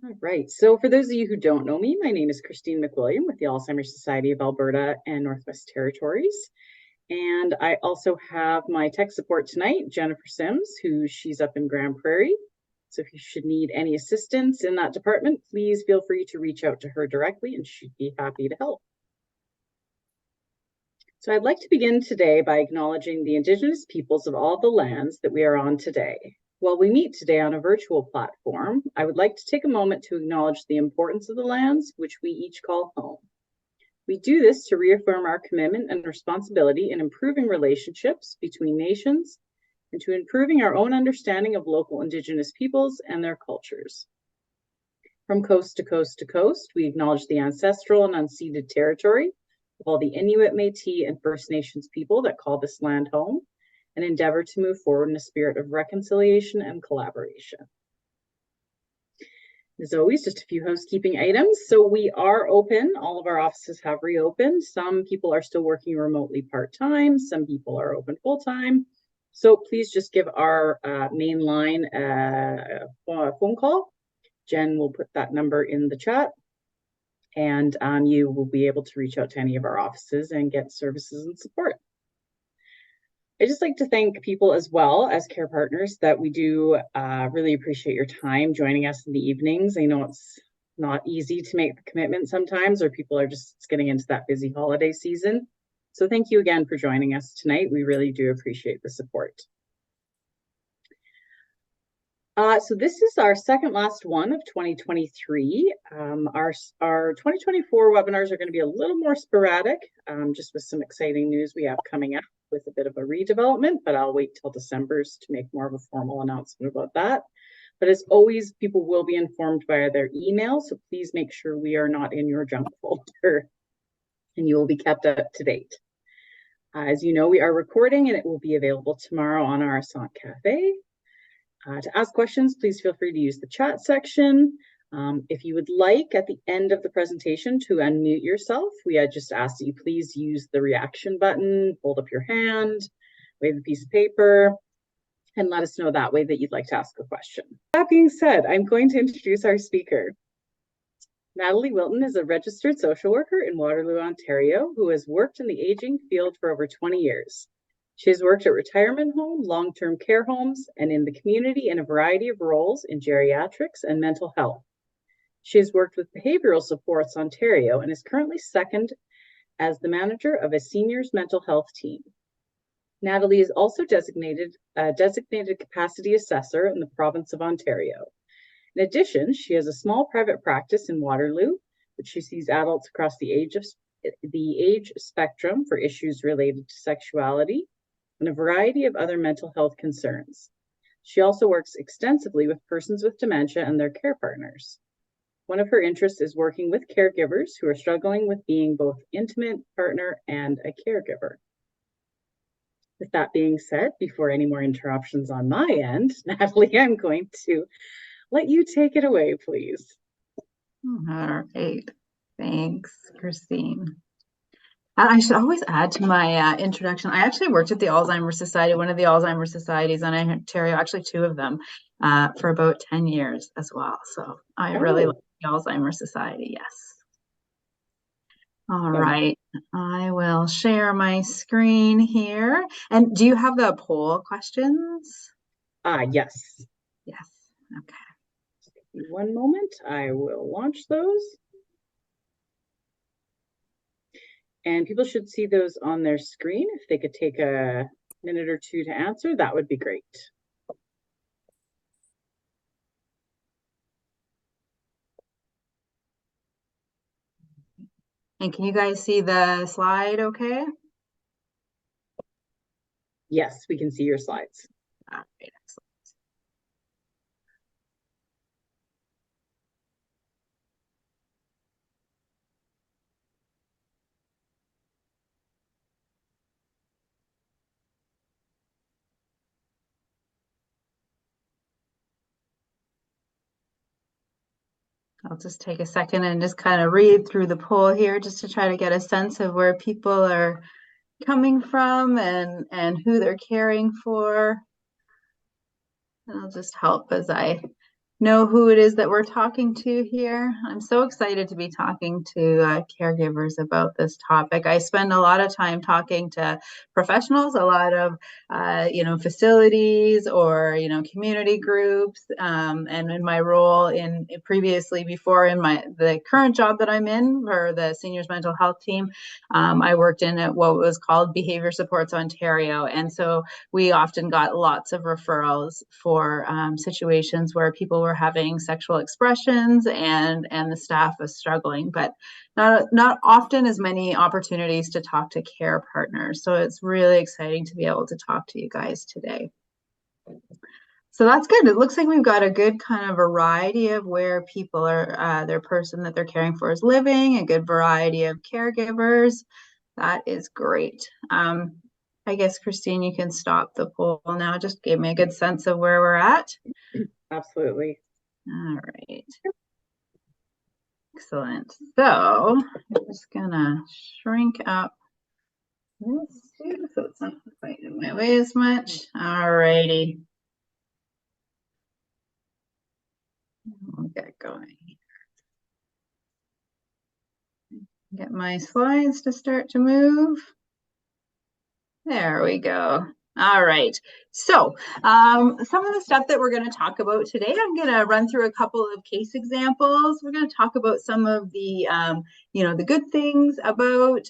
All right. So for those of you who don't know me, my name is Christine McWilliam with the Alzheimer's Society of Alberta and Northwest Territories. And I also have my tech support tonight, Jennifer Sims, she's up in Grand Prairie. So if you should need any assistance in that department, please feel free to reach out to her directly and she'd be happy to help. So I'd like to begin today by acknowledging the Indigenous peoples of all the lands that we are on today. While we meet today on a virtual platform, I would like to take a moment to acknowledge the importance of the lands which we each call home. We do this to reaffirm our commitment and responsibility in improving relationships between nations and to improving our own understanding of local Indigenous peoples and their cultures. From coast to coast to coast, we acknowledge the ancestral and unceded territory of all the Inuit, Métis, and First Nations people that call this land home, and endeavor to move forward in a spirit of reconciliation and collaboration. As always, just a few housekeeping items. So we are open. All of our offices have reopened. Some people are still working remotely part-time. Some people are open full-time. So please just give our main line a phone call. Jen will put that number in the chat. And you will be able to reach out to any of our offices and get services and support. I just like to thank people as well as care partners that we do really appreciate your time joining us in the evenings. I know it's not easy to make the commitment sometimes, or people are just getting into that busy holiday season. So thank you again for joining us tonight. We really do appreciate the support. So this is our second last one of 2023. Our 2024 webinars are going to be a little more sporadic, just with some exciting news we have coming up with a bit of a redevelopment, but I'll wait till December's to make more of a formal announcement about that. But as always, people will be informed via their email, so please make sure we are not in your junk folder and you will be kept up to date. As you know, we are recording and it will be available tomorrow on our Assant Cafe. To ask questions, please feel free to use the chat section. If you would like at the end of the presentation to unmute yourself, we just ask that you please use the reaction button, hold up your hand, wave a piece of paper, and let us know that way that you'd like to ask a question. That being said, I'm going to introduce our speaker. Natalie Wilton is a registered social worker in Waterloo, Ontario, who has worked in the aging field for over 20 years. She has worked at retirement home, long-term care homes, and in the community in a variety of roles in geriatrics and mental health. She has worked with Behavioral Supports Ontario and is currently second as the manager of a seniors mental health team. Natalie is also designated capacity assessor in the province of Ontario. In addition, she has a small private practice in Waterloo, which she sees adults across the age spectrum for issues related to sexuality and a variety of other mental health concerns. She also works extensively with persons with dementia and their care partners. One of her interests is working with caregivers who are struggling with being both intimate partner and a caregiver. With that being said, before any more interruptions on my end, Natalie, I'm going to let you take it away, please. All right. Thanks, Christine. I should always add to my introduction, I actually worked at the Alzheimer's Society, one of the Alzheimer's Societies in Ontario, actually two of them, for about 10 years as well. So I really like the Alzheimer's Society, yes. All right, I will share my screen here. And do you have the poll questions? Yes. Yes, okay. One moment, I will launch those. And people should see those on their screen. If they could take a minute or two to answer, that would be great. And can you guys see the slide okay? Yes, we can see your slides. All right, excellent. I'll just take a second and just kind of read through the poll here just to try to get a sense of where people are coming from and who they're caring for. And I'll just help as I know who it is that we're talking to here? I'm so excited to be talking to caregivers about this topic. I spend a lot of time talking to professionals, a lot of facilities or community groups, and in my role in previously before in the current job that I'm in for the seniors mental health team, I worked in what was called Behavior Supports Ontario, and so we often got lots of referrals for situations where people were having sexual expressions and the staff was struggling, but not often as many opportunities to talk to care partners. So it's really exciting to be able to talk to you guys today. So that's good. It looks like we've got a good kind of variety of where people are, their person that they're caring for is living, a good variety of caregivers. That is great. I guess, Christine, you can stop the poll now. Just give me a good sense of where we're at. Absolutely. All right. Excellent. So I'm just gonna shrink up this too, so it's not quite in my way as much. All righty. We'll get going. Get my slides to start to move. There we go. All right. So some of the stuff that we're going to talk about today, I'm going to run through a couple of case examples. We're going to talk about some of the, the good things about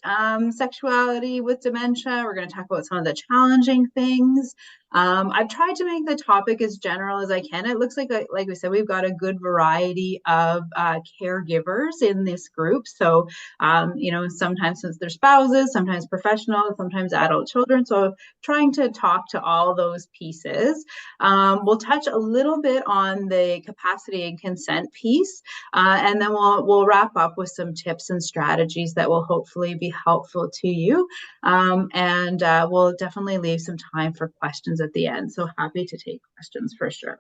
sexuality with dementia. We're going to talk about some of the challenging things. I've tried to make the topic as general as I can. It looks like we said, we've got a good variety of caregivers in this group. So, sometimes since they're spouses, sometimes professionals, sometimes adult children. So trying to talk to all those pieces. We'll touch a little bit on the capacity and consent piece, and then we'll wrap up with some tips and strategies that will hopefully be helpful to you. And we'll definitely leave some time for questions at the end. So happy to take questions for sure.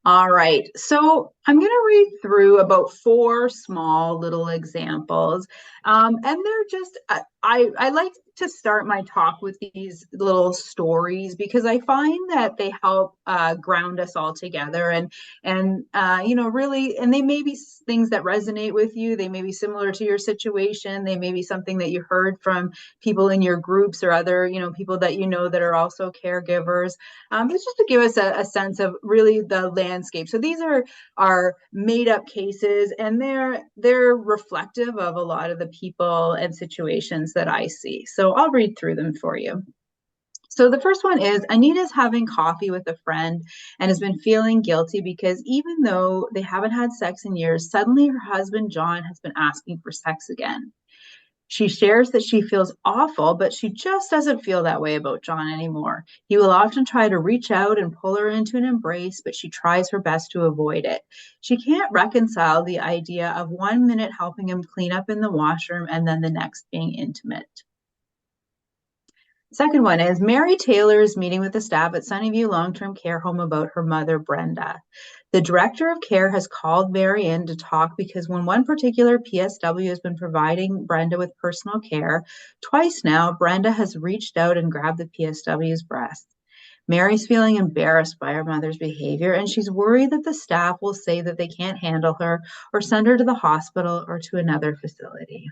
All right, so I'm going to read through about 4 small little examples, and they're just, I like to start my talk with these little stories because I find that they help ground us all together and really, and they may be things that resonate with you. They may be similar to your situation. They may be something that you heard from people in your groups or other, people that that are also caregivers. It's just to give us a sense of really the landscape. So these are made up cases, and they're reflective of a lot of the people and situations that I see. So I'll read through them for you. So the first one is Anita's having coffee with a friend and has been feeling guilty because even though they haven't had sex in years, suddenly her husband, John, has been asking for sex again. She shares that she feels awful, but she just doesn't feel that way about John anymore. He will often try to reach out and pull her into an embrace, but she tries her best to avoid it. She can't reconcile the idea of 1 minute helping him clean up in the washroom and then the next being intimate. Second one is Mary Taylor is meeting with the staff at Sunnyview Long-Term Care Home about her mother, Brenda. The director of care has called Mary in to talk because when one particular PSW has been providing Brenda with personal care, twice now, Brenda has reached out and grabbed the PSW's breast. Mary's feeling embarrassed by her mother's behavior, and she's worried that the staff will say that they can't handle her or send her to the hospital or to another facility.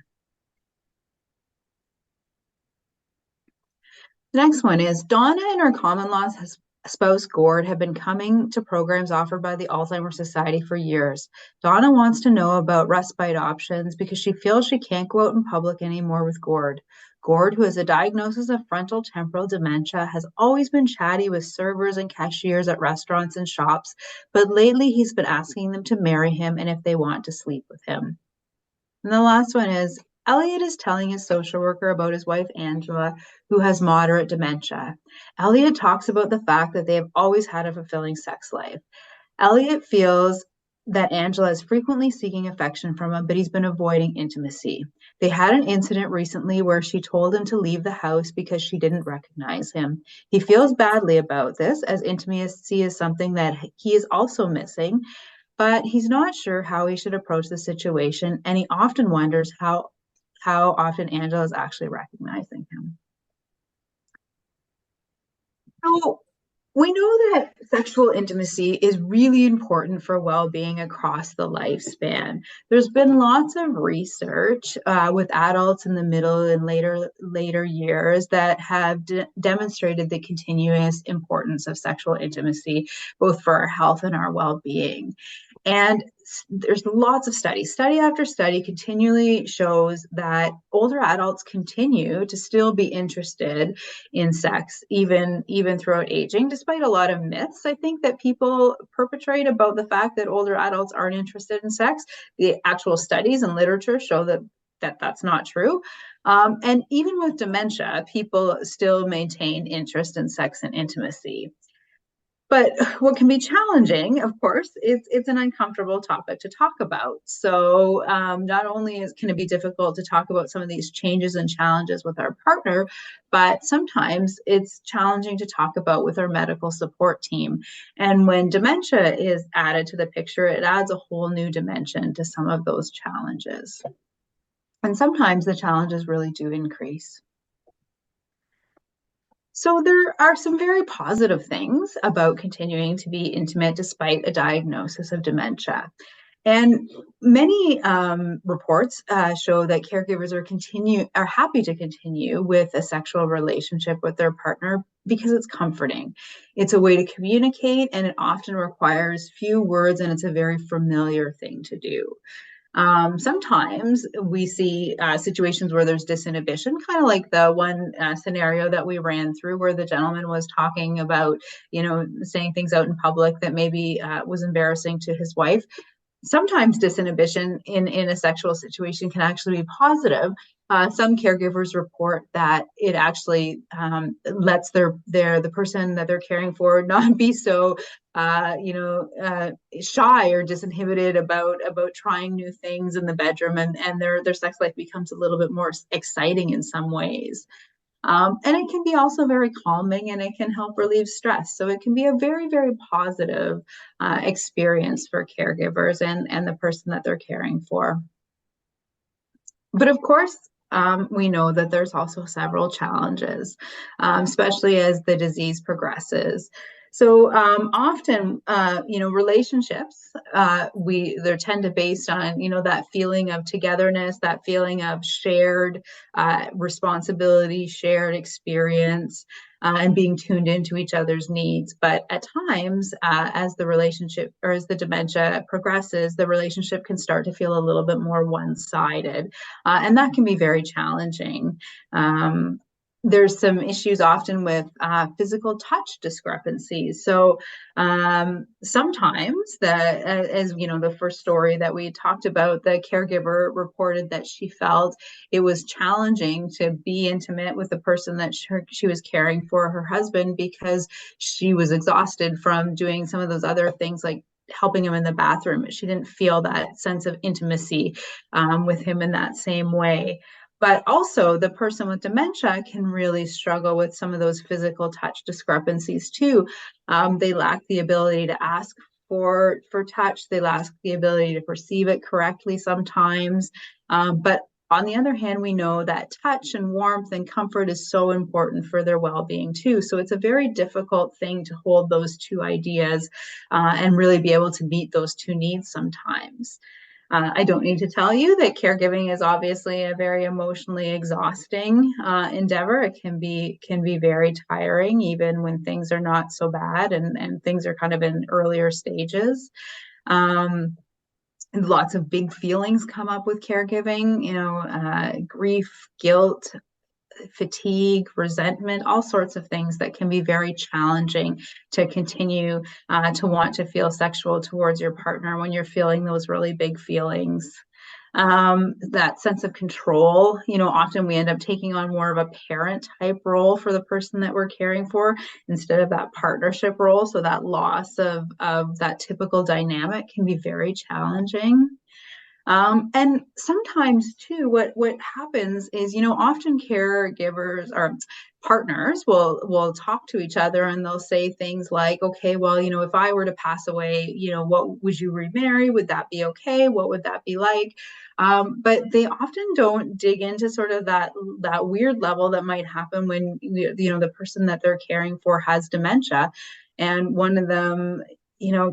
The next one is Donna and her common law spouse Gord have been coming to programs offered by the Alzheimer's Society for years. Donna wants to know about respite options because she feels she can't go out in public anymore with Gord. Gord, who has a diagnosis of frontal temporal dementia, has always been chatty with servers and cashiers at restaurants and shops, but lately he's been asking them to marry him and if they want to sleep with him. And the last one is Elliot is telling his social worker about his wife, Angela, who has moderate dementia. Elliot talks about the fact that they have always had a fulfilling sex life. Elliot feels that Angela is frequently seeking affection from him, but he's been avoiding intimacy. They had an incident recently where she told him to leave the house because she didn't recognize him. He feels badly about this, as intimacy is something that he is also missing, but he's not sure how he should approach the situation, and he often wonders how often Angela is actually recognizing him. So We know that sexual intimacy is really important for well-being across the lifespan. There's been lots of research with adults in the middle and later years that have demonstrated the continuous importance of sexual intimacy, both for our health and our well-being. And there's lots of studies. Study after study continually shows that older adults continue to still be interested in sex, even throughout aging, despite a lot of myths, I think, that people perpetrate about the fact that older adults aren't interested in sex. The actual studies and literature show that's not true. And even with dementia, people still maintain interest in sex and intimacy. But what can be challenging, of course, it's an uncomfortable topic to talk about. So not only can it be difficult to talk about some of these changes and challenges with our partner, but sometimes it's challenging to talk about with our medical support team. And when dementia is added to the picture, it adds a whole new dimension to some of those challenges. And sometimes the challenges really do increase. So there are some very positive things about continuing to be intimate despite a diagnosis of dementia. And many reports show that caregivers are happy to continue with a sexual relationship with their partner because it's comforting. It's a way to communicate, and it often requires few words, and it's a very familiar thing to do. Sometimes we see situations where there's disinhibition, kind of like the one scenario that we ran through where the gentleman was talking about, saying things out in public that maybe was embarrassing to his wife. Sometimes disinhibition in a sexual situation can actually be positive. Some caregivers report that it actually lets the person that they're caring for not be so shy or disinhibited about trying new things in the bedroom, and their sex life becomes a little bit more exciting in some ways. And it can be also very calming, and it can help relieve stress. So it can be a very, very positive experience for caregivers and the person that they're caring for. But of course, we know that there's also several challenges, especially as the disease progresses. So often, relationships, they tend to based on, that feeling of togetherness, that feeling of shared responsibility, shared experience, and being tuned into each other's needs. But at times, as the relationship or as the dementia progresses, the relationship can start to feel a little bit more one-sided, and that can be very challenging. There's some issues often with physical touch discrepancies. So sometimes, as the first story that we talked about, the caregiver reported that she felt it was challenging to be intimate with the person that she was caring for, her husband, because she was exhausted from doing some of those other things like helping him in the bathroom. She didn't feel that sense of intimacy with him in that same way. But also the person with dementia can really struggle with some of those physical touch discrepancies too. They lack the ability to ask for touch. They lack the ability to perceive it correctly sometimes. But on the other hand, we know that touch and warmth and comfort is so important for their well-being too. So it's a very difficult thing to hold those two ideas and really be able to meet those two needs sometimes. I don't need to tell you that caregiving is obviously a very emotionally exhausting endeavor. It can be very tiring, even when things are not so bad and things are kind of in earlier stages. And lots of big feelings come up with caregiving, grief, guilt, fatigue, resentment, all sorts of things that can be very challenging to continue to want to feel sexual towards your partner when you're feeling those really big feelings. That sense of control, often we end up taking on more of a parent type role for the person that we're caring for instead of that partnership role. So that loss of that typical dynamic can be very challenging. And sometimes too, what happens is, often caregivers or partners will talk to each other and they'll say things like, okay, well, if I were to pass away, what would you remarry? Would that be okay? What would that be like? But they often don't dig into sort of that weird level that might happen when the person that they're caring for has dementia, and one of them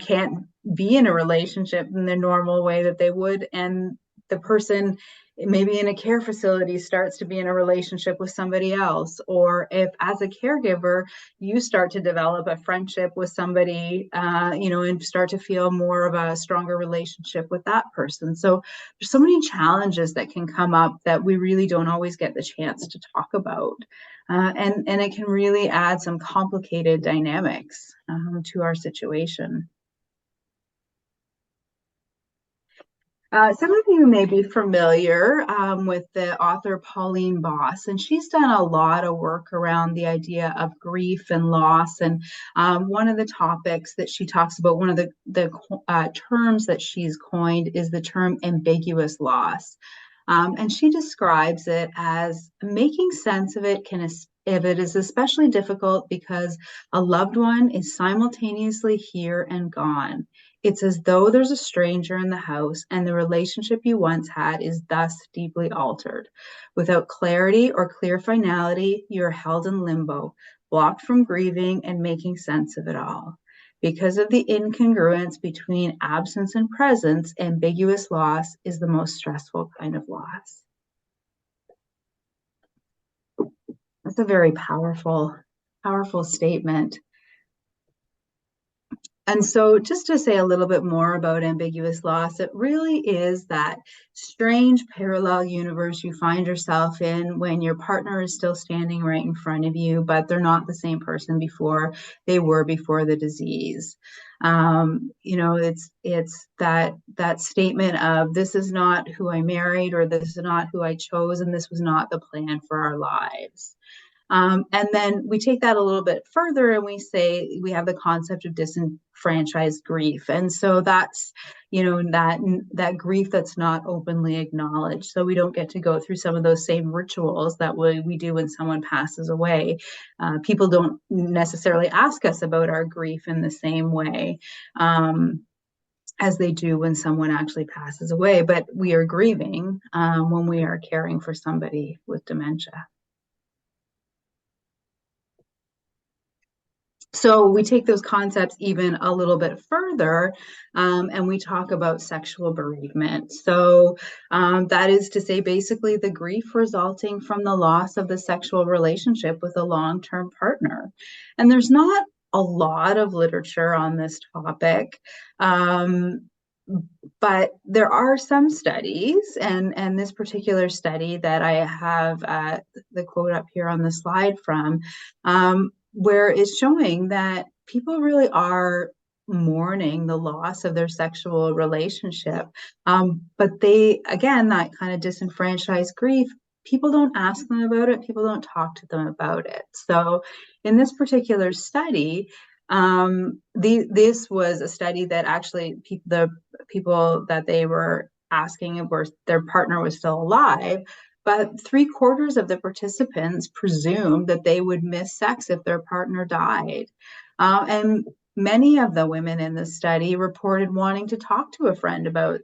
can't be in a relationship in the normal way that they would, and the person maybe in a care facility starts to be in a relationship with somebody else, or if as a caregiver you start to develop a friendship with somebody, and start to feel more of a stronger relationship with that person. So there's so many challenges that can come up that we really don't always get the chance to talk about, and it can really add some complicated dynamics to our situation. Some of you may be familiar with the author Pauline Boss, and she's done a lot of work around the idea of grief and loss. And one of the topics that she talks about, one of the terms that she's coined, is the term ambiguous loss. And she describes it as making sense of it if it is especially difficult because a loved one is simultaneously here and gone. It's as though there's a stranger in the house and the relationship you once had is thus deeply altered. Without clarity or clear finality, you're held in limbo, blocked from grieving and making sense of it all. Because of the incongruence between absence and presence, ambiguous loss is the most stressful kind of loss. That's a very powerful statement. And so just to say a little bit more about ambiguous loss, it really is that strange parallel universe you find yourself in when your partner is still standing right in front of you, but they're not the same person they were before the disease. It's that statement of, this is not who I married, or this is not who I chose, and this was not the plan for our lives. And then we take that a little bit further and we say we have the concept of disenfranchised grief. And so that's, that grief that's not openly acknowledged. So we don't get to go through some of those same rituals that we do when someone passes away. People don't necessarily ask us about our grief in the same way as they do when someone actually passes away. But we are grieving when we are caring for somebody with dementia. So we take those concepts even a little bit further, and we talk about sexual bereavement. So that is to say, basically the grief resulting from the loss of the sexual relationship with a long-term partner. And there's not a lot of literature on this topic, but there are some studies, and this particular study that I have the quote up here on the slide from, where it's showing that people really are mourning the loss of their sexual relationship. But that kind of disenfranchised grief, people don't ask them about it, people don't talk to them about it. So in this particular study, this was a study that actually the people that they were asking were their partner was still alive, but 3/4 of the participants presumed that they would miss sex if their partner died. And many of the women in the study reported wanting to talk to a friend about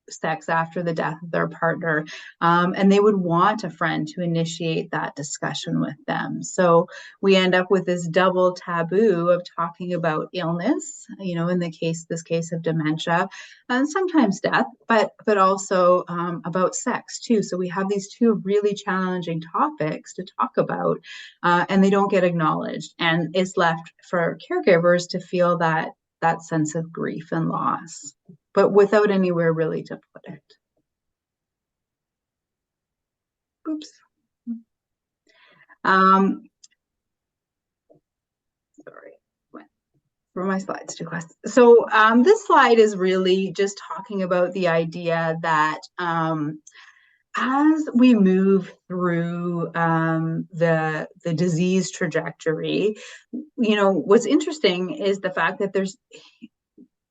sex after the death of their partner, and they would want a friend to initiate that discussion with them. So we end up with this double taboo of talking about illness, in this case of dementia, and sometimes death, but also about sex too. So we have these two really challenging topics to talk about, and they don't get acknowledged, and it's left for caregivers to feel that sense of grief and loss, but without anywhere really to put it. Oops. Sorry, went through my slides too fast. So this slide is really just talking about the idea that as we move through the disease trajectory, what's interesting is the fact that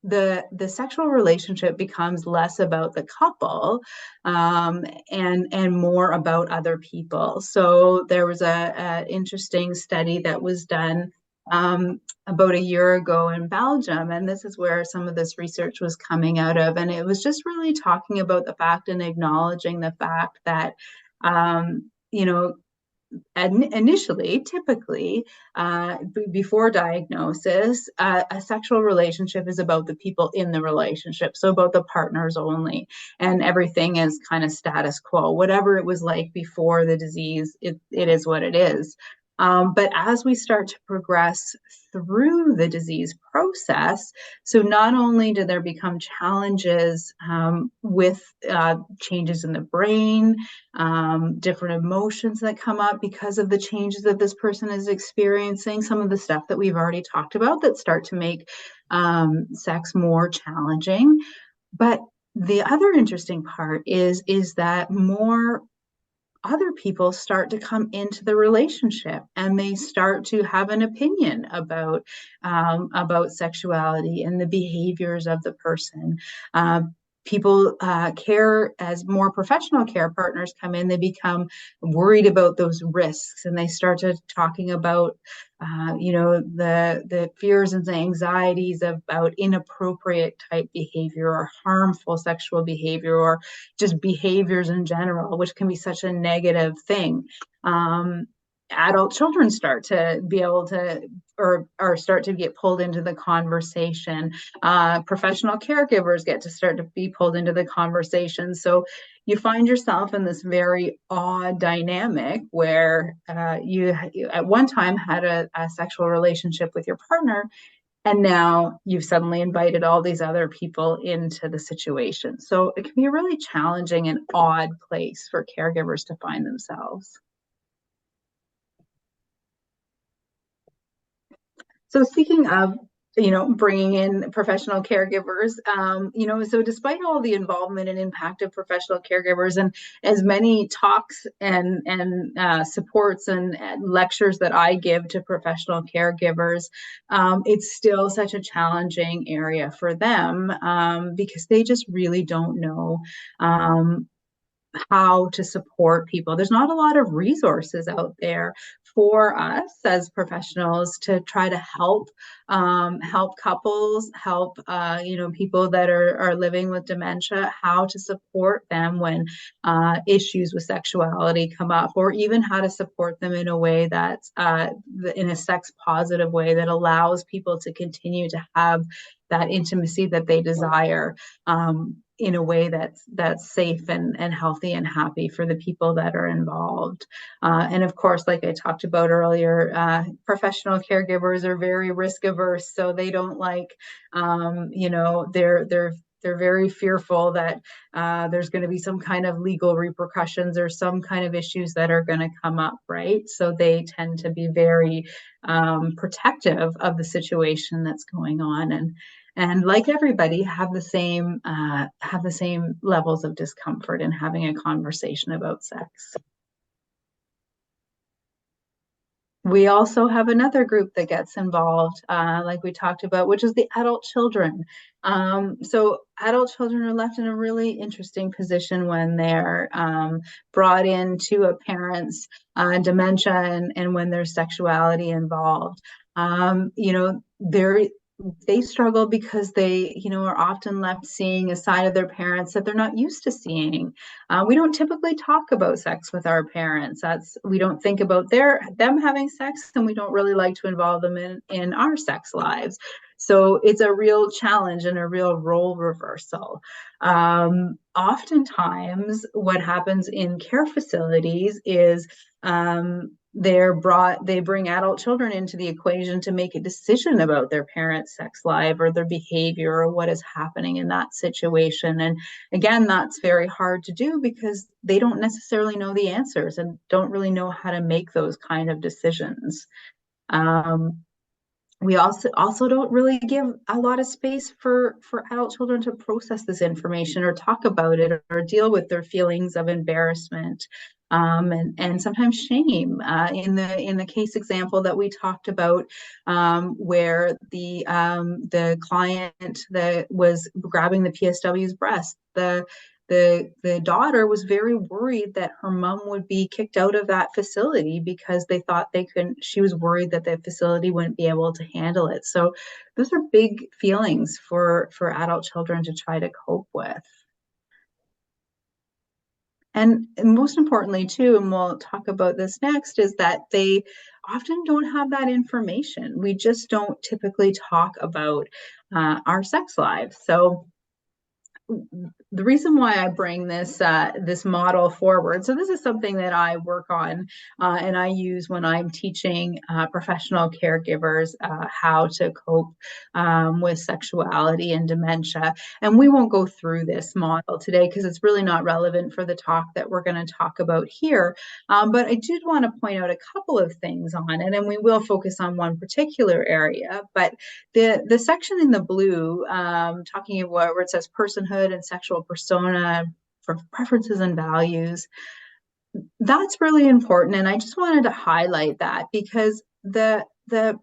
the sexual relationship becomes less about the couple, and more about other people. So there was a interesting study that was done about a year ago in Belgium, and this is where some of this research was coming out of, and it was just really talking about the fact and acknowledging the fact that you know, initially, typically, before diagnosis, a sexual relationship is about the people in the relationship, so about the partners only, and everything is kind of status quo. Whatever it was like before the disease, it is what it is. But as we start to progress through the disease process, so not only do there become challenges with changes in the brain, different emotions that come up because of the changes that this person is experiencing, some of the stuff that we've already talked about that start to make sex more challenging. But the other interesting part is that more other people start to come into the relationship, and they start to have an opinion about sexuality and the behaviors of the person. People care, as more professional care partners come in, they become worried about those risks, and they start to talking about the fears and the anxieties about inappropriate type behavior or harmful sexual behavior, or just behaviors in general, which can be such a negative thing. Adult children start to be able to, or start to get pulled into the conversation. Professional caregivers get to start to be pulled into the conversation. So you find yourself in this very odd dynamic where you at one time had a sexual relationship with your partner, and now you've suddenly invited all these other people into the situation. So it can be a really challenging and odd place for caregivers to find themselves. So speaking of, bringing in professional caregivers, so despite all the involvement and impact of professional caregivers, and as many talks and supports and lectures that I give to professional caregivers, it's still such a challenging area for them, because they just really don't know how to support people. There's not a lot of resources out there for us as professionals to try to help couples, help people that are living with dementia, how to support them when issues with sexuality come up, or even how to support them in a way that's in a sex positive way that allows people to continue to have that intimacy that they desire, in a way that's safe and healthy and happy for the people that are involved. And of course, like I talked about earlier, professional caregivers are very risk averse, so they don't like, they're very fearful that there's going to be some kind of legal repercussions or some kind of issues that are going to come up, right? So they tend to be very protective of the situation that's going on, and like everybody, have the same levels of discomfort in having a conversation about sex. We also have another group that gets involved, like we talked about, which is the adult children. So adult children are left in a really interesting position when they're brought into a parent's dementia, and when there's sexuality involved. They struggle because they, are often left seeing a side of their parents that they're not used to seeing. We don't typically talk about sex with our parents. We don't think about them having sex, and we don't really like to involve them in our sex lives. So it's a real challenge and a real role reversal. Oftentimes, what happens in care facilities is they bring adult children into the equation to make a decision about their parents' sex life or their behavior or what is happening in that situation. And again, that's very hard to do because they don't necessarily know the answers and don't really know how to make those kind of decisions. We also don't really give a lot of space for adult children to process this information or talk about it or deal with their feelings of embarrassment. and sometimes shame. In the case example that we talked about, where the client that was grabbing the PSW's breast, the daughter was very worried that her mom would be kicked out of that facility because they thought they couldn't, she was worried that the facility wouldn't be able to handle it. So those are big feelings for adult children to try to cope with. And most importantly, too, and we'll talk about this next, is that they often don't have that information. We just don't typically talk about our sex lives. So the reason why I bring this model forward, so this is something that I work on and I use when I'm teaching professional caregivers how to cope with sexuality and dementia. And we won't go through this model today because it's really not relevant for the talk that we're going to talk about here. But I did want to point out a couple of things on it, and we will focus on one particular area. But the section in the blue, talking about where it says personhood and sexual persona for preferences and values, that's really important. And I just wanted to highlight that because the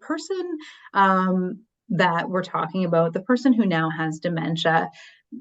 person that we're talking about, the person who now has dementia,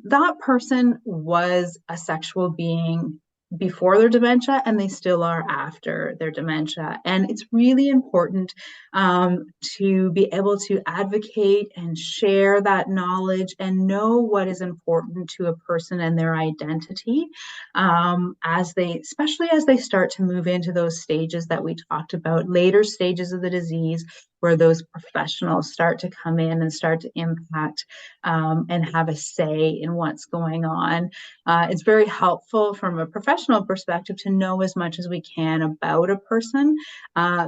that person was a sexual being before their dementia, and they still are after their dementia. And it's really important to be able to advocate and share that knowledge and know what is important to a person and their identity as they, especially as they start to move into those stages that we talked about, later stages of the disease, where those professionals start to come in and start to impact and have a say in what's going on. It's very helpful from a professional perspective to know as much as we can about a person,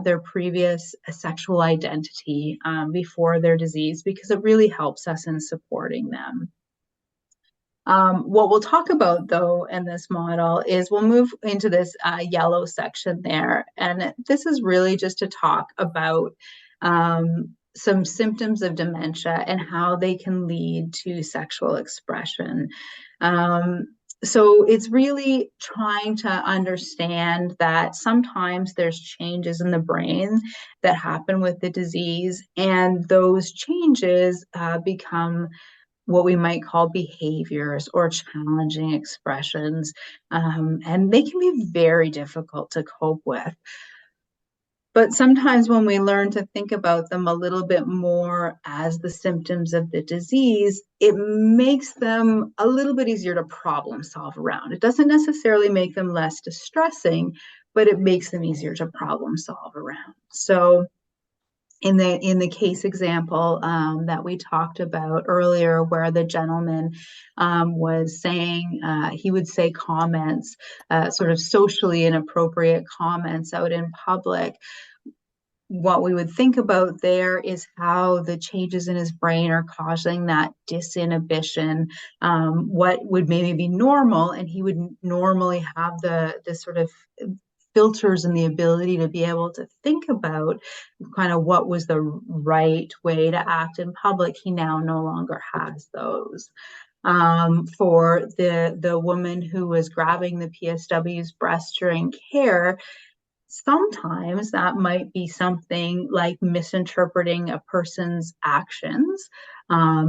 their previous sexual identity before their disease, because it really helps us in supporting them. What we'll talk about, though, in this model is we'll move into this yellow section there. And this is really just to talk about some symptoms of dementia and how they can lead to sexual expression. So it's really trying to understand that sometimes there's changes in the brain that happen with the disease, and those changes become what we might call behaviors or challenging expressions, and they can be very difficult to cope with. But sometimes when we learn to think about them a little bit more as the symptoms of the disease, it makes them a little bit easier to problem solve around. It doesn't necessarily make them less distressing, but it makes them easier to problem solve around. So in the case example that we talked about earlier, where the gentleman was saying, he would say comments, sort of socially inappropriate comments out in public. What we would think about there is how the changes in his brain are causing that disinhibition. What would maybe be normal, and he would normally have the sort of filters and the ability to be able to think about kind of what was the right way to act in public, he now no longer has those. For the woman who was grabbing the PSW's breast during care, sometimes that might be something like misinterpreting a person's actions.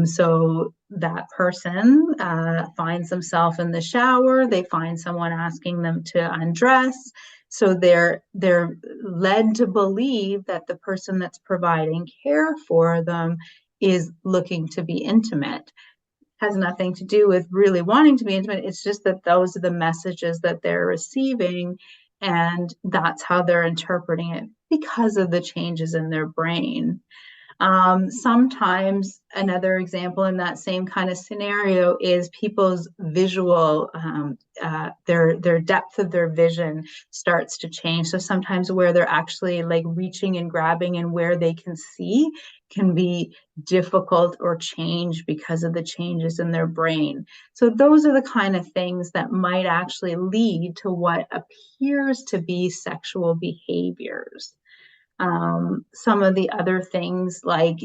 So that person finds themselves in the shower, they find someone asking them to undress. So they're led to believe that the person that's providing care for them is looking to be intimate. Has nothing to do with really wanting to be intimate. It's just that those are the messages that they're receiving, and that's how they're interpreting it because of the changes in their brain. Sometimes another example in that same kind of scenario is people's visual, their depth of their vision starts to change. So sometimes where they're actually like reaching and grabbing and where they can see can be difficult or change because of the changes in their brain. So those are the kind of things that might actually lead to what appears to be sexual behaviors. Some of the other things like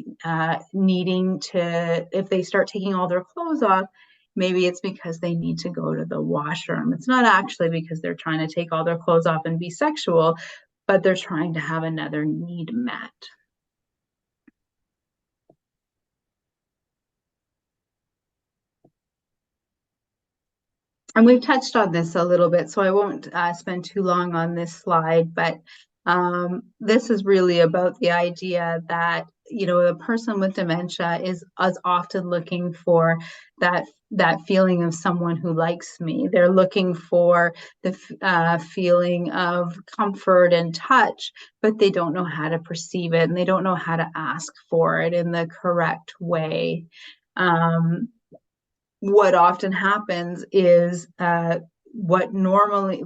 needing to, if they start taking all their clothes off, maybe it's because they need to go to the washroom. It's not actually because they're trying to take all their clothes off and be sexual, but they're trying to have another need met. And we've touched on this a little bit, so I won't spend too long on this slide, but this is really about the idea that, a person with dementia is often looking for that feeling of someone who likes me. They're looking for the feeling of comfort and touch, but they don't know how to perceive it, and they don't know how to ask for it in the correct way. What often happens is what normally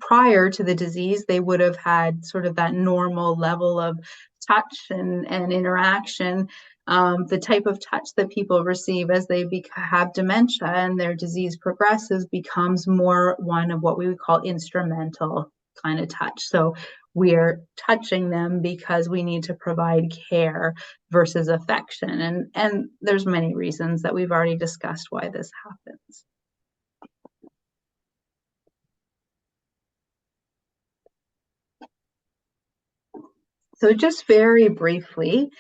prior to the disease, they would have had sort of that normal level of touch and interaction. The type of touch that people receive as they have dementia and their disease progresses becomes more one of what we would call instrumental kind of touch. So we're touching them because we need to provide care versus affection. And there's many reasons that we've already discussed why this happens. So just very briefly,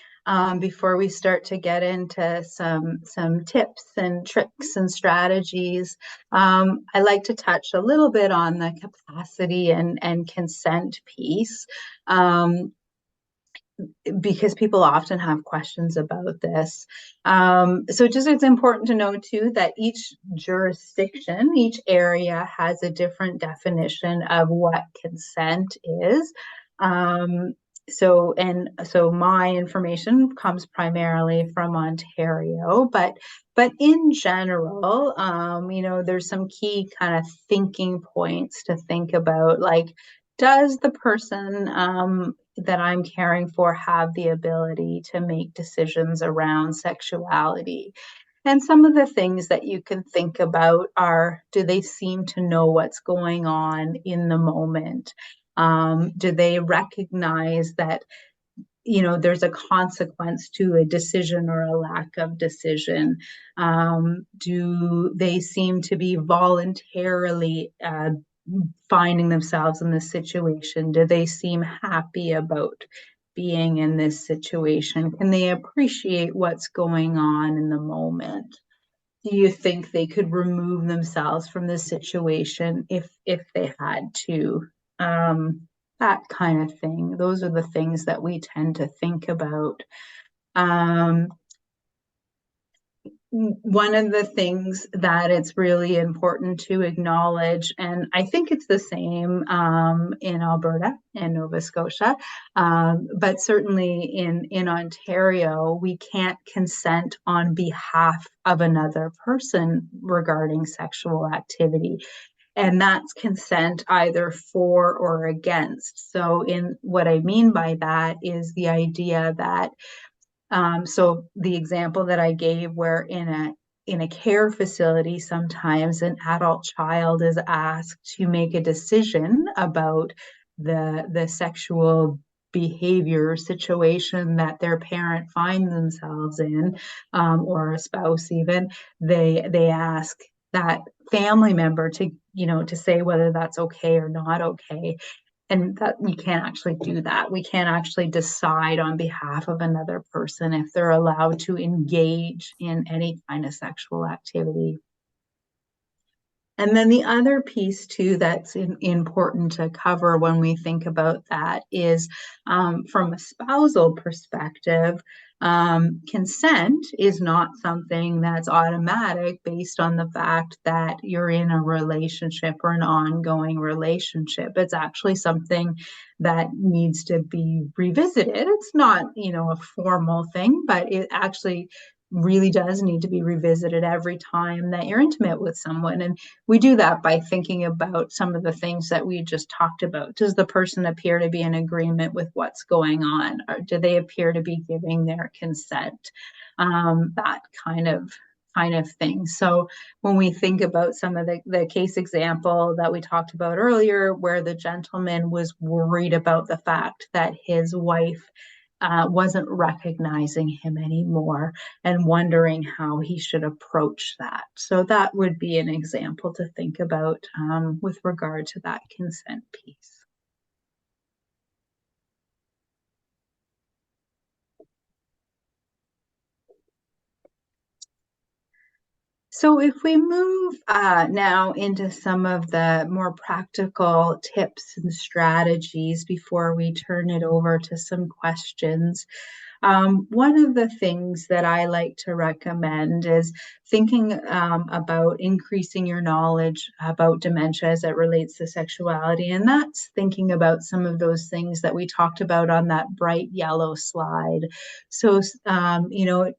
before we start to get into some tips and tricks and strategies, I like to touch a little bit on the capacity and consent piece. Because people often have questions about this. So just it's important to know too that each jurisdiction, each area has a different definition of what consent is. So my information comes primarily from Ontario, but in general, there's some key kind of thinking points to think about, like, does the person that I'm caring for have the ability to make decisions around sexuality? And some of the things that you can think about are, do they seem to know what's going on in the moment? Do they recognize that, there's a consequence to a decision or a lack of decision? Do they seem to be voluntarily finding themselves in this situation? Do they seem happy about being in this situation? Can they appreciate what's going on in the moment? Do you think they could remove themselves from this situation if they had to? That kind of thing. Those are the things that we tend to think about. One of the things that it's really important to acknowledge, and I think it's the same in Alberta and Nova Scotia, but certainly in Ontario, we can't consent on behalf of another person regarding sexual activity. And that's consent either for or against. So in what I mean by that is the idea that so the example that I gave, where in a care facility, sometimes an adult child is asked to make a decision about the sexual behavior situation that their parent finds themselves in, or a spouse even. They ask that family member to say whether that's okay or not okay. And that we can't actually do that. We can't actually decide on behalf of another person if they're allowed to engage in any kind of sexual activity. And then the other piece too that's important to cover when we think about that is from a spousal perspective, consent is not something that's automatic based on the fact that you're in a relationship or an ongoing relationship. It's actually something that needs to be revisited. It's not, a formal thing, but it actually really does need to be revisited every time that you're intimate with someone. And we do that by thinking about some of the things that we just talked about. Does the person appear to be in agreement with what's going on? Or do they appear to be giving their consent? That kind of thing. So when we think about some of the case example that we talked about earlier, where the gentleman was worried about the fact that his wife wasn't recognizing him anymore and wondering how he should approach that. So that would be an example to think about with regard to that consent piece. So if we move now into some of the more practical tips and strategies before we turn it over to some questions, one of the things that I like to recommend is thinking about increasing your knowledge about dementia as it relates to sexuality. And that's thinking about some of those things that we talked about on that bright yellow slide. So,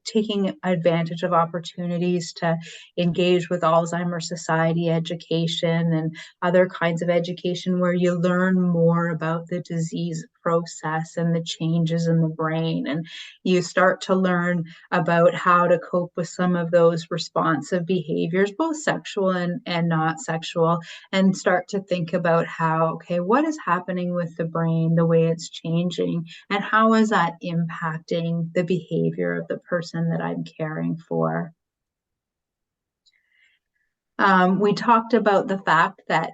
taking advantage of opportunities to engage with Alzheimer's Society education and other kinds of education where you learn more about the disease process and the changes in the brain. And you start to learn about how to cope with some of those responsive behaviors, both sexual and not sexual, and start to think about how, okay, what is happening with the brain, the way it's changing, and how is that impacting the behavior of the person that I'm caring for? We talked about the fact that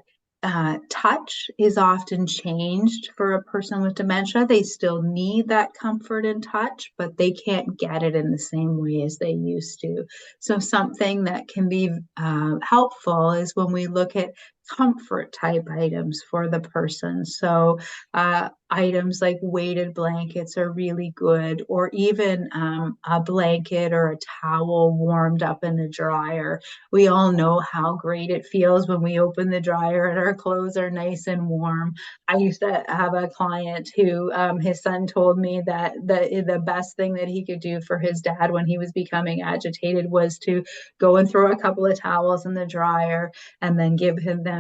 touch is often changed for a person with dementia. They still need that comfort in touch, but they can't get it in the same way as they used to. So something that can be helpful is when we look at comfort type items for the person. So items like weighted blankets are really good, or even a blanket or a towel warmed up in the dryer. We all know how great it feels when we open the dryer and our clothes are nice and warm. I used to have a client who his son told me that the best thing that he could do for his dad when he was becoming agitated was to go and throw a couple of towels in the dryer and then give him them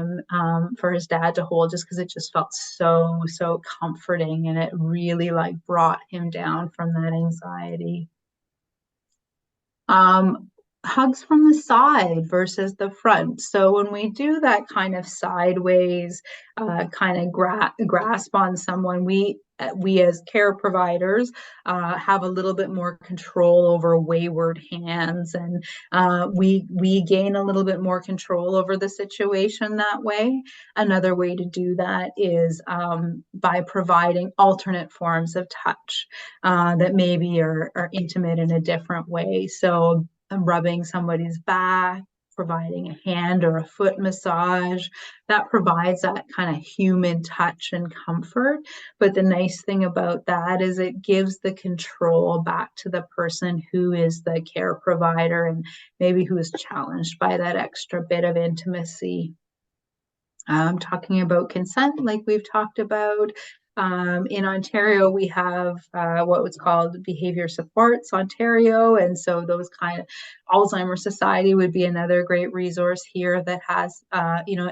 for his dad to hold, just because it just felt so comforting, and it really like brought him down from that anxiety. Hugs from the side versus the front. So when we do that kind of sideways kind of grasp on someone, we as care providers have a little bit more control over wayward hands, and we gain a little bit more control over the situation that way. Another way to do that is by providing alternate forms of touch that maybe are intimate in a different way. So rubbing somebody's back, providing a hand or a foot massage, that provides that kind of human touch and comfort. But the nice thing about that is it gives the control back to the person who is the care provider and maybe who is challenged by that extra bit of intimacy. Talking about consent, like we've talked about. In Ontario, we have what was called Behavior Supports Ontario. And so those kind of Alzheimer's Society would be another great resource here that has,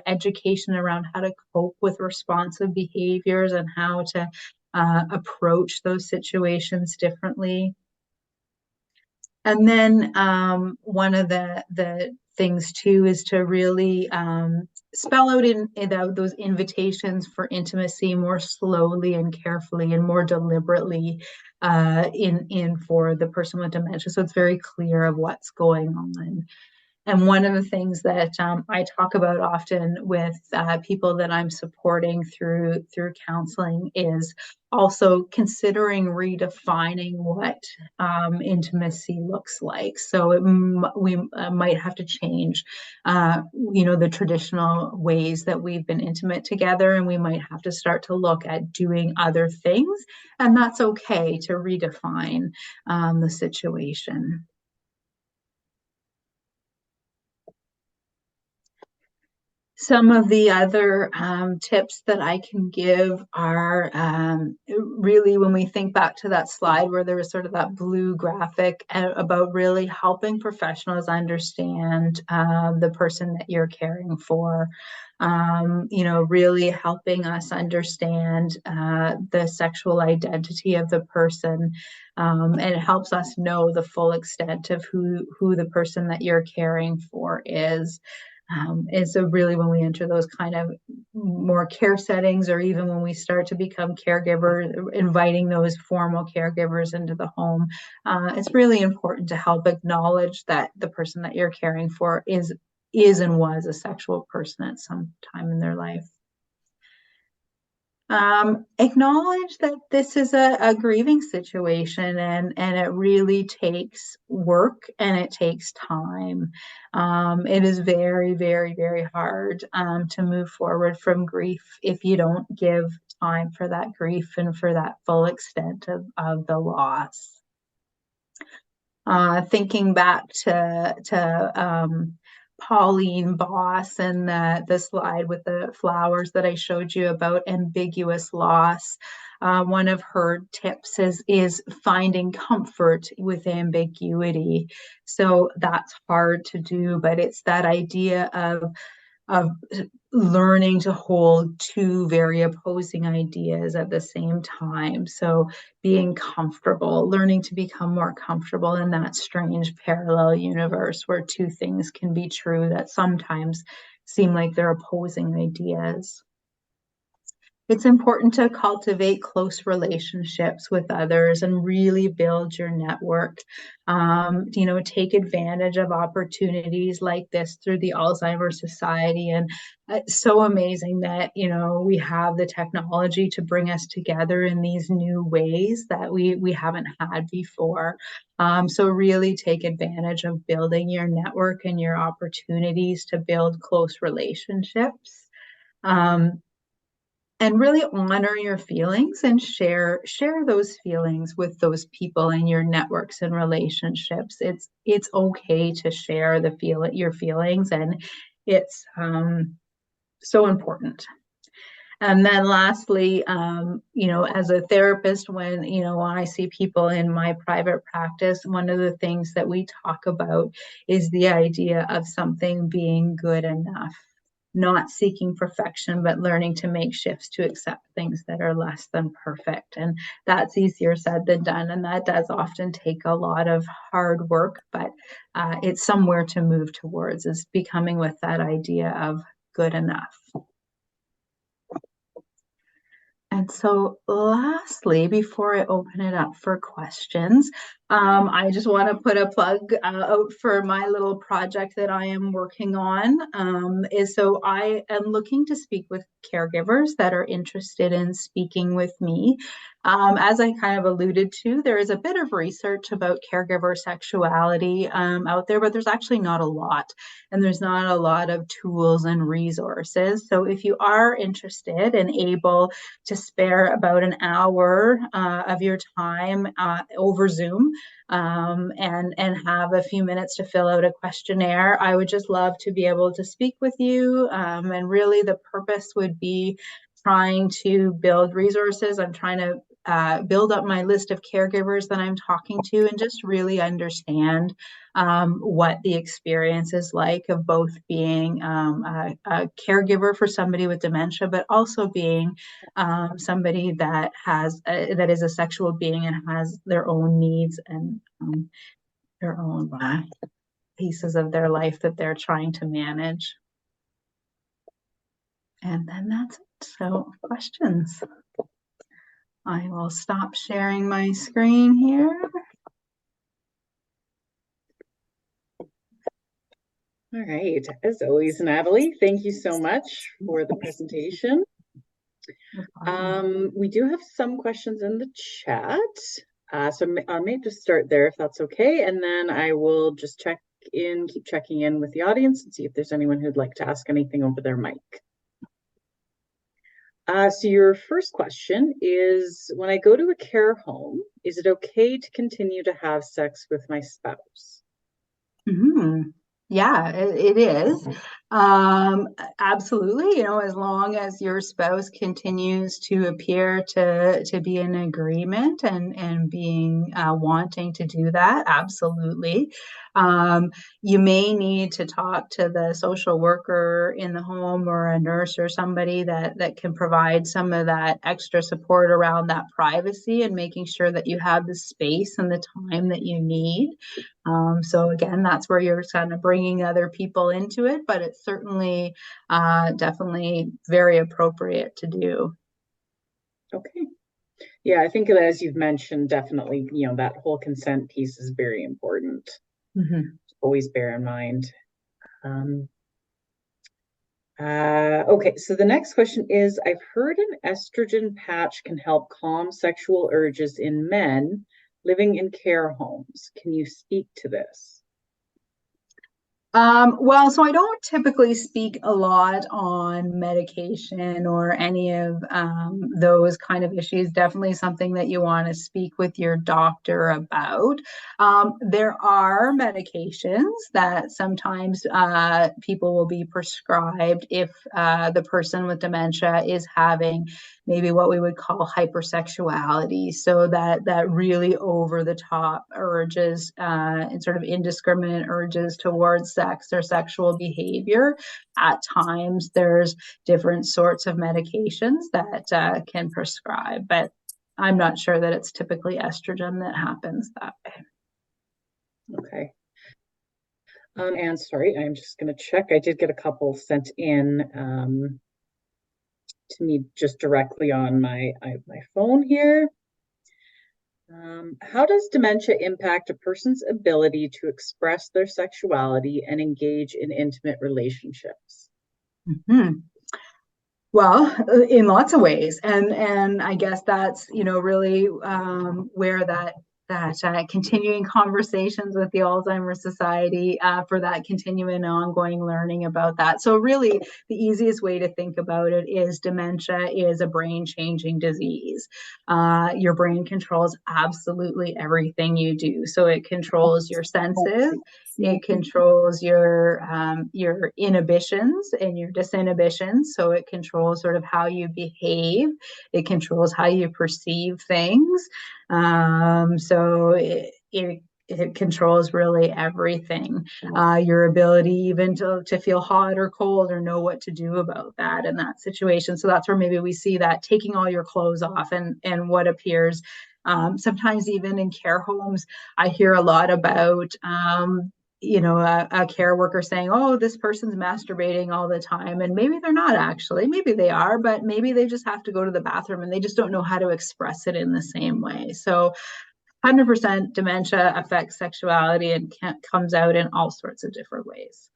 education around how to cope with responsive behaviors and how to approach those situations differently. And then one of the things too is to really spell out in those invitations for intimacy more slowly and carefully and more deliberately in for the person with dementia, so it's very clear of what's going on. And one of the things that I talk about often with people that I'm supporting through counseling is also considering redefining what intimacy looks like. So we might have to change, the traditional ways that we've been intimate together, and we might have to start to look at doing other things. And that's okay to redefine the situation. Some of the other tips that I can give are really when we think back to that slide where there was sort of that blue graphic about really helping professionals understand the person that you're caring for. Really helping us understand the sexual identity of the person. And it helps us know the full extent of who the person that you're caring for is. And so really when we enter those kind of more care settings, or even when we start to become caregivers, inviting those formal caregivers into the home, it's really important to help acknowledge that the person that you're caring for is and was a sexual person at some time in their life. Acknowledge that this is a grieving situation, and it really takes work and it takes time. It is very, very, very hard to move forward from grief if you don't give time for that grief and for that full extent of the loss. Thinking back to Pauline Boss and the slide with the flowers that I showed you about ambiguous loss. One of her tips is finding comfort with ambiguity. So that's hard to do, but it's that idea of learning to hold two very opposing ideas at the same time. So being comfortable, learning to become more comfortable in that strange parallel universe where two things can be true that sometimes seem like they're opposing ideas. It's important to cultivate close relationships with others and really build your network. Take advantage of opportunities like this through the Alzheimer's Society. And it's so amazing that, we have the technology to bring us together in these new ways that we haven't had before. So really take advantage of building your network and your opportunities to build close relationships. And really honor your feelings and share those feelings with those people in your networks and relationships. It's okay to share your feelings, and it's so important. And then lastly, as a therapist, when I see people in my private practice, one of the things that we talk about is the idea of something being good enough. Not seeking perfection, but learning to make shifts to accept things that are less than perfect. And that's easier said than done. And that does often take a lot of hard work, but it's somewhere to move towards, is becoming with that idea of good enough. And so lastly, before I open it up for questions, I just want to put a plug out for my little project that I am working on. So I am looking to speak with caregivers that are interested in speaking with me. As I kind of alluded to, there is a bit of research about caregiver sexuality out there, but there's actually not a lot. And there's not a lot of tools and resources. So if you are interested and able to spare about an hour of your time over Zoom and have a few minutes to fill out a questionnaire, I would just love to be able to speak with you. And really the purpose would be trying to build resources. I'm trying to build up my list of caregivers that I'm talking to and just really understand what the experience is like of both being a caregiver for somebody with dementia, but also being somebody that is a sexual being and has their own needs and their own pieces of their life that they're trying to manage. And then that's it. So questions. I will stop sharing my screen here. All right, as always, Natalie, thank you so much for the presentation. We do have some questions in the chat. So I may just start there if that's okay. And then I will just keep checking in with the audience and see if there's anyone who'd like to ask anything over their mic. So your first question is, when I go to a care home, is it okay to continue to have sex with my spouse? Mm-hmm. Yeah, it is. Absolutely. As long as your spouse continues to appear to be in agreement and being wanting to do that, absolutely. You may need to talk to the social worker in the home or a nurse or somebody that can provide some of that extra support around that privacy and making sure that you have the space and the time that you need. So again, that's where you're kind of bringing other people into it, but it's certainly definitely very appropriate to do. Okay. Yeah, I think as you've mentioned, definitely, that whole consent piece is very important. Mhm. Always bear in mind. Um, okay, so the next question is, I've heard an estrogen patch can help calm sexual urges in men living in care homes. Can you speak to this? Well, so I don't typically speak a lot on medication or any of those kind of issues. Definitely something that you want to speak with your doctor about. There are medications that sometimes people will be prescribed if the person with dementia is having maybe what we would call hypersexuality. So that really over the top urges and sort of indiscriminate urges towards sex or sexual behavior. At times, there's different sorts of medications that can prescribe, but I'm not sure that it's typically estrogen that happens that way. Okay. And sorry, I'm just going to check. I did get a couple sent in to me just directly on my phone here. How does dementia impact a person's ability to express their sexuality and engage in intimate relationships? Mm-hmm. Well, in lots of ways, and I guess that's really where that continuing conversations with the Alzheimer's Society for that continuing ongoing learning about that. So really, the easiest way to think about it is dementia is a brain-changing disease. Your brain controls absolutely everything you do. So it controls your senses. It controls your inhibitions and your disinhibitions. So it controls sort of how you behave. It controls how you perceive things. So it controls really everything. Your ability even to feel hot or cold or know what to do about that in that situation. So that's where maybe we see that taking all your clothes off and what appears. Sometimes even in care homes, I hear a lot about a care worker saying, oh, this person's masturbating all the time. And maybe they're not actually, maybe they are, but maybe they just have to go to the bathroom and they just don't know how to express it in the same way. So 100% dementia affects sexuality and comes out in all sorts of different ways.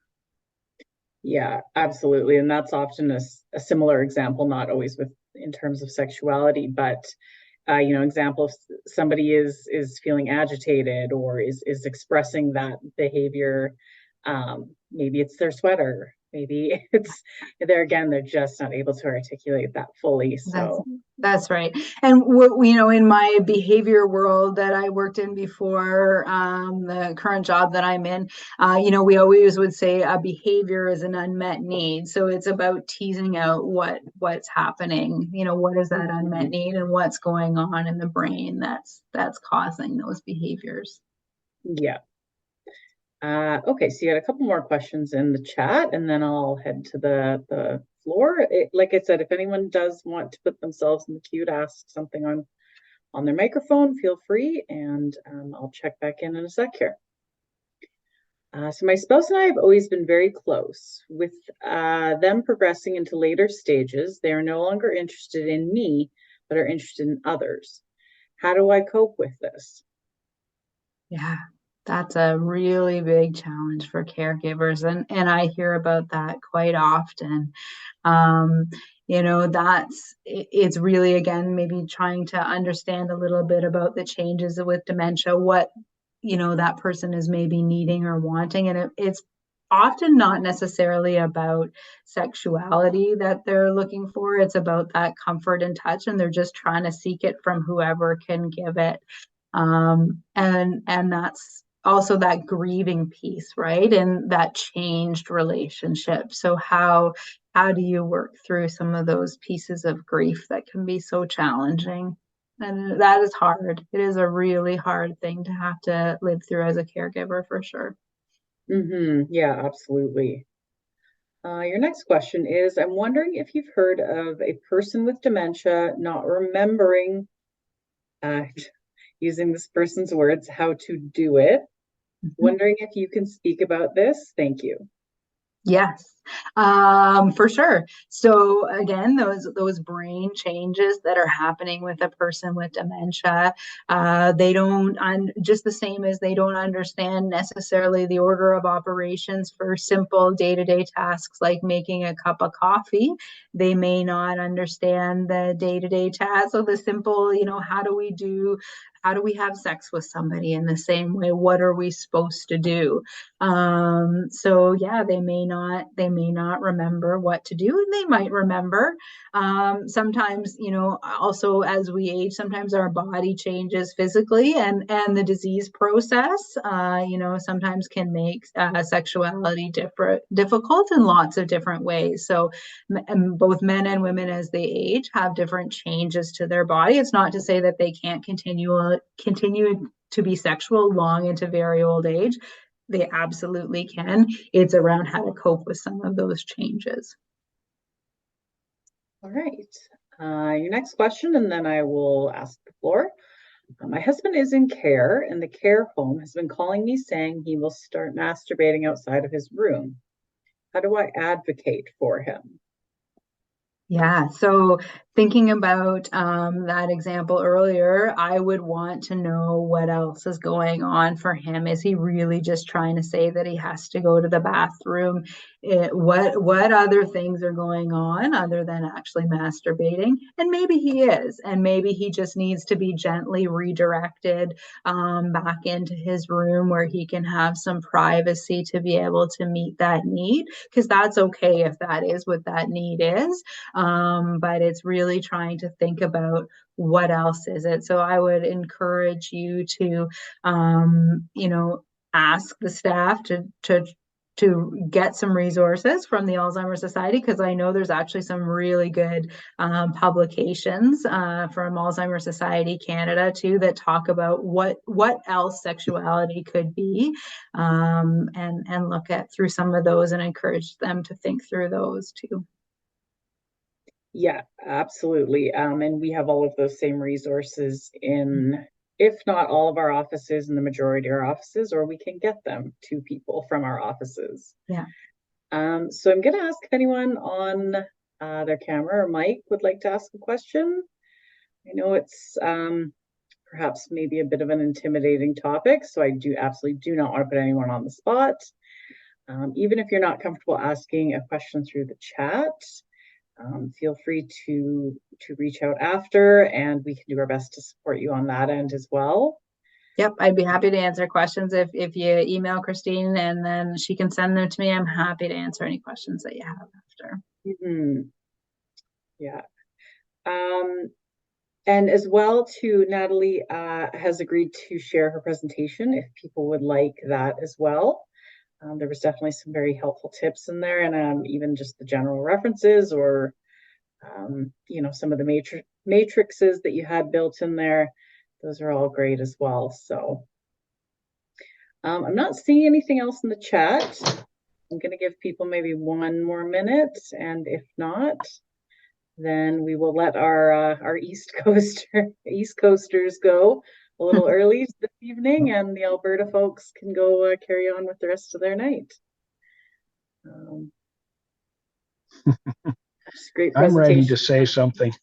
Yeah, absolutely. And that's often a similar example, not always with in terms of sexuality, but example if somebody is feeling agitated or is expressing that behavior, maybe it's their sweater, maybe it's they're just not able to articulate that fully. So That's right. And in my behavior world that I worked in before the current job that I'm in, we always would say a behavior is an unmet need. So it's about teasing out what's happening. What is that unmet need and what's going on in the brain that's causing those behaviors. yeah. Okay, so you got a couple more questions in the chat, and then I'll head to the floor. Like I said, if anyone does want to put themselves in the queue to ask something on their microphone, feel free, and I'll check back in a sec here. So my spouse and I have always been very close. With them progressing into later stages, they are no longer interested in me, but are interested in others. How do I cope with this? Yeah, that's a really big challenge for caregivers. And I hear about that quite often. Um, it's really, again, maybe trying to understand a little bit about the changes with dementia, what, that person is maybe needing or wanting. And it's often not necessarily about sexuality that they're looking for. It's about that comfort and touch, and they're just trying to seek it from whoever can give it. And that's also that grieving piece, right? And that changed relationship. So how do you work through some of those pieces of grief that can be so challenging? And that is hard. It is a really hard thing to have to live through as a caregiver for sure. Yeah, absolutely. Your next question is, I'm wondering if you've heard of a person with dementia not remembering, uh, using this person's words, how to do it. Mhm. Wondering if you can speak about this. Thank you. Yes. For sure. So again, those brain changes that are happening with a person with dementia, they don't just the same as they don't understand necessarily the order of operations for simple day-to-day tasks like making a cup of coffee. They may not understand the day-to-day tasks or the simple, how do we have sex with somebody in the same way? What are we supposed to do? So yeah, they may not remember what to do, and they might remember. Sometimes, also as we age, sometimes our body changes physically, and the disease process, sometimes can make sexuality difficult in lots of different ways. So both men and women, as they age, have different changes to their body. It's not to say that they can't continue to be sexual long into very old age. They absolutely can. It's around how to cope with some of those changes. All right. Your next question, and then I will ask the floor. My husband is in care, and the care home has been calling me saying he will start masturbating outside of his room. How do I advocate for him? Yeah, so thinking about that example earlier, I would want to know what else is going on for him. Is he really just trying to say that he has to go to the bathroom? What other things are going on other than actually masturbating? And maybe he is, and maybe he just needs to be gently redirected back into his room where he can have some privacy to be able to meet that need, because that's okay if that is what that need is. But it's really trying to think about what else is it. So I would encourage you to, ask the staff to get some resources from the Alzheimer's Society, because I know there's actually some really good publications from Alzheimer's Society Canada too that talk about what else sexuality could be, and look at through some of those and encourage them to think through those too. Yeah, absolutely. And we have all of those same resources in, if not all of our offices, in the majority of our offices, or we can get them to people from our offices. Yeah. So I'm going to ask if anyone on their camera or mic would like to ask a question. I know it's perhaps maybe a bit of an intimidating topic, so I absolutely do not want to put anyone on the spot. Even if you're not comfortable asking a question through the chat, feel free to reach out after, and we can do our best to support you on that end as well. Yep, I'd be happy to answer questions if you email Christine and then she can send them to me. I'm happy to answer any questions that you have after. Mm-hmm. Yeah. And as well, too, Natalie has agreed to share her presentation if people would like that as well. There was definitely some very helpful tips in there, and even just the general references, or some of the matrices that you had built in there. Those are all great as well. So I'm not seeing anything else in the chat. I'm going to give people maybe 1 more minute, and if not, then we will let our East Coasters go a little early this evening, and the Alberta folks can go carry on with the rest of their night. Just great I'm ready to presentation. say something.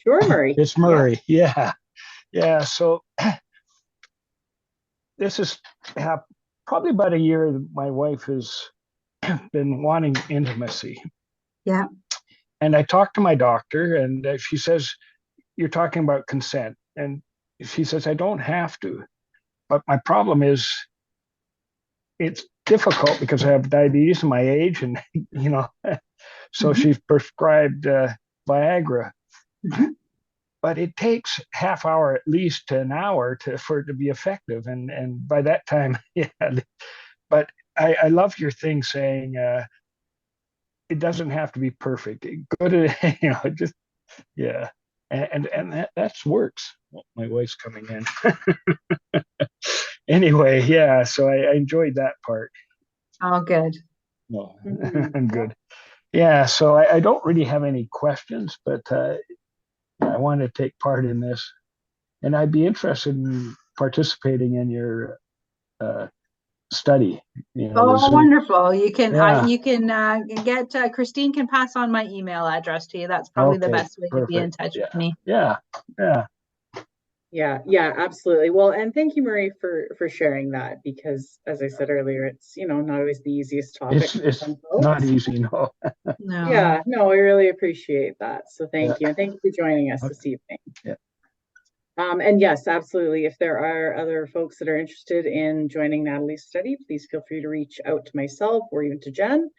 Sure, Murray. It's Murray. Yeah. Yeah. So this is probably about a year that my wife has been wanting intimacy. Yeah. And I talked to my doctor, and she says, you're talking about consent. And she says, I don't have to. But my problem is it's difficult because I have diabetes and my age, and, so she's prescribed Viagra. But it takes half hour at least to an hour for it to be effective. And by that time, yeah. But I love your thing saying it doesn't have to be perfect. Go to, just, yeah. And that works. Well, my wife's coming in. Anyway, yeah. So I enjoyed that part. Oh, good. No, I'm good. Yeah. So I don't really have any questions, but I want to take part in this. And I'd be interested in participating in your study. You know, the Oh, Zoom. wonderful. You can, Yeah. you can get, Christine can pass on my email address to you. That's probably the Okay, best way to be in perfect. touch Yeah. with me. Yeah. Yeah. Yeah, absolutely. Well, and thank you, Marie, for sharing that, because as I said earlier, it's, not always the easiest topic for It's some not folks. easy, no. No. Yeah, no, I really appreciate that. So Yeah. thank you. And thank you for joining us Okay. this evening. Yeah. And yes, absolutely. If there are other folks that are interested in joining Natalie's study, please feel free to reach out to myself or even to Jen.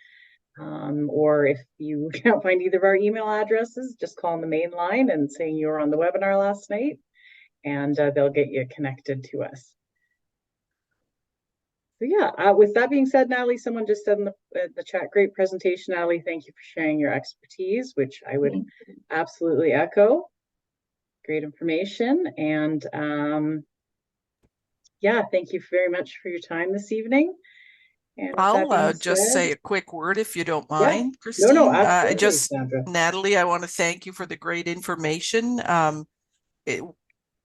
Or if you can't find either of our email addresses, just call on the main line and saying you were on the webinar last night, and they'll get you connected to us. So yeah, with that being said, Natalie, someone just said in the chat, great presentation, Natalie. Thank you for sharing your expertise, which I would absolutely echo. Great information. And yeah, thank you very much for your time this evening. And with that being I'll just said, say a quick word if you don't yeah, mind, no, Christine. absolutely, Sandra. Natalie, I want to thank you for the great information.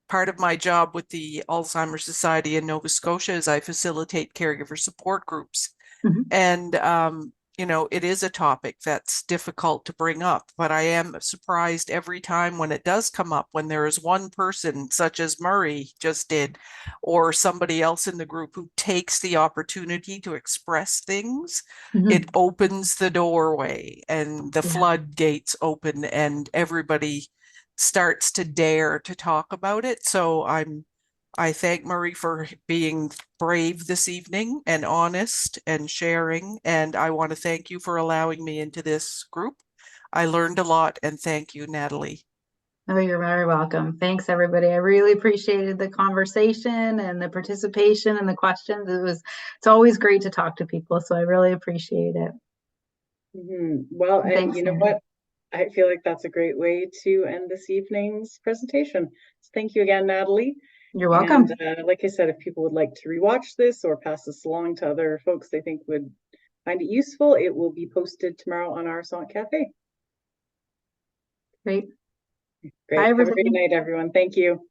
Part of my job with the Alzheimer's Society in Nova Scotia is I facilitate caregiver support groups. Mhm. And, it is a topic that's difficult to bring up, but I am surprised every time when it does come up, when there is one person, such as Murray just did, or somebody else in the group who takes the opportunity to express things, Mhm. it opens the doorway and the Yeah. floodgates open and everybody starts to dare to talk about it. So I thank Murray for being brave this evening and honest and sharing. And I want to thank you for allowing me into this group. I learned a lot, and thank you, Natalie. Oh, you're very welcome. Thanks, everybody. I really appreciated the conversation and the participation and the questions. It's always great to talk to people, so I really appreciate it. Well, and Thanks, you know Sandra. what? I feel like that's a great way to end this evening's presentation. So thank you again, Natalie. You're welcome. And like I said, if people would like to rewatch this or pass this along to other folks they think would find it useful, it will be posted tomorrow on our Sonnet Cafe. Great. Great. Bye, Have a great everybody. night, everyone. Thank you.